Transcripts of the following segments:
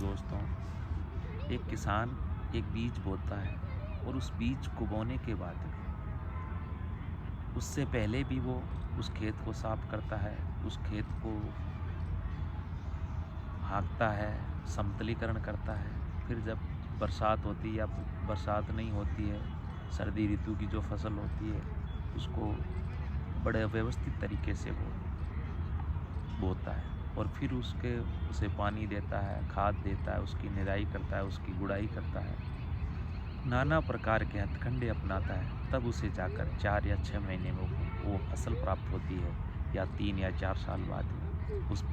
दोस्तों, एक किसान एक बीज बोता है और उस बीज को बोने के बाद उससे पहले भी वो उस खेत को साफ करता है, उस खेत को हाँकता है, समतलीकरण करता है। फिर जब बरसात होती है या बरसात नहीं होती है, सर्दी ऋतु की जो फसल होती है, उसको बड़े व्यवस्थित तरीके से वो बोता है और फिर उसे पानी देता है, खाद देता है, उसकी निराई करता है, उसकी गुड़ाई करता है, नाना प्रकार के हथकंडे अपनाता है। तब उसे जाकर 4 या 6 महीने में वो फसल प्राप्त होती है या 3 या 4 साल बाद में उस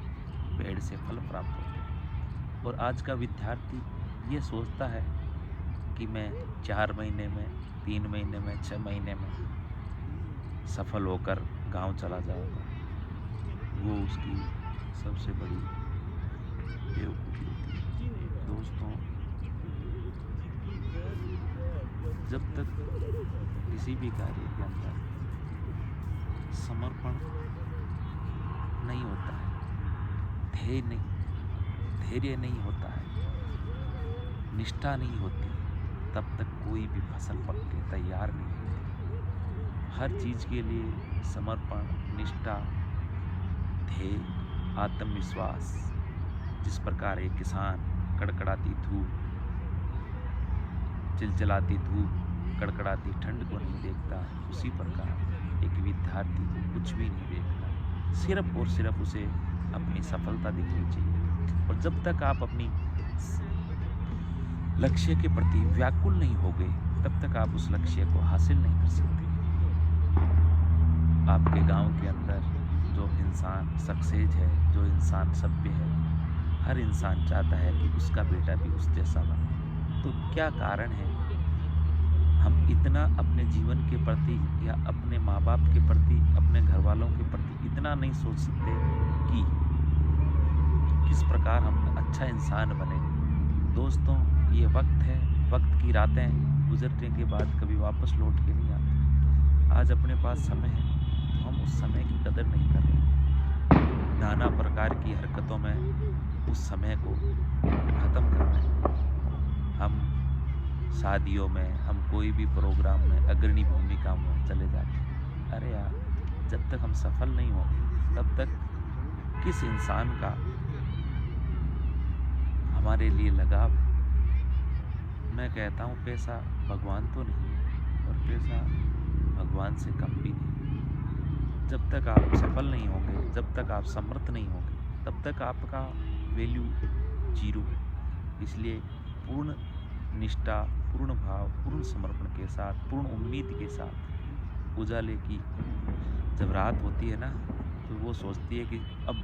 पेड़ से फल प्राप्त होते हैं। और आज का विद्यार्थी ये सोचता है कि मैं 4 महीने में, 3 महीने में, 6 महीने में सफल होकर गाँव चला जाऊँगा। वो उसकी सबसे बड़ी बेवकूफ़ी होती है। दोस्तों, जब तक किसी भी कार्य के अंदर समर्पण नहीं होता है, धैर्य नहीं होता है, निष्ठा नहीं होती, तब तक कोई भी फसल पक के तैयार नहीं होती। हर चीज़ के लिए समर्पण, निष्ठा, ध्येय, आत्मविश्वास। जिस प्रकार एक किसान कड़कड़ाती धूप, चिलचिलाती धूप, कड़कड़ाती ठंड को नहीं देखता, उसी प्रकार एक विद्यार्थी को कुछ भी नहीं देखना, सिर्फ और सिर्फ उसे अपनी सफलता दिखनी चाहिए। और जब तक आप अपनी लक्ष्य के प्रति व्याकुल नहीं होगे, तब तक आप उस लक्ष्य को हासिल नहीं कर सकते। आपके गांव के अंदर जो इंसान सक्सेस है, जो इंसान सभ्य है, हर इंसान चाहता है कि उसका बेटा भी उस जैसा बने। तो क्या कारण है हम इतना अपने जीवन के प्रति या अपने माँ बाप के प्रति, अपने घर वालों के प्रति इतना नहीं सोच सकते कि किस प्रकार हम अच्छा इंसान बने। दोस्तों, ये वक्त है, वक्त की रातें गुजरने के बाद कभी वापस लौट के नहीं आती। आज अपने पास समय है तो हम उस समय की कदर नहीं कर रहे, नाना प्रकार की हरकतों में उस समय को ख़त्म कर रहे हैं। हम शादियों में, हम कोई भी प्रोग्राम में अग्रणी भूमिका में चले जाते हैं। अरे यार, जब तक हम सफल नहीं होंगे तब तक किस इंसान का हमारे लिए लगाव है। मैं कहता हूँ पैसा भगवान तो नहीं है और पैसा भगवान से कम भी नहीं। जब तक आप सफल नहीं होंगे, जब तक आप समर्थ नहीं होंगे, तब तक आपका वैल्यू जीरो है। इसलिए पूर्ण निष्ठा, पूर्ण भाव, पूर्ण समर्पण के साथ, पूर्ण उम्मीद के साथ उजाले की जब रात होती है ना, तो वो सोचती है कि अब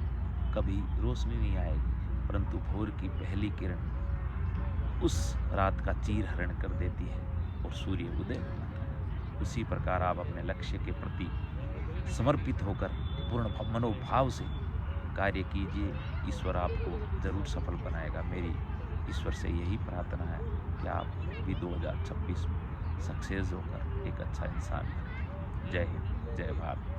कभी रोशनी नहीं आएगी, परंतु भोर की पहली किरण उस रात का चीर हरण कर देती है और सूर्य उदय हो जाता है। उसी प्रकार आप अपने लक्ष्य के प्रति समर्पित होकर पूर्ण मनोभाव से कार्य कीजिए। ईश्वर आपको जरूर सफल बनाएगा। मेरी ईश्वर से यही प्रार्थना है कि आप भी 2026 में सक्सेस होकर एक अच्छा इंसान बने। जय हिंद, जय भारत।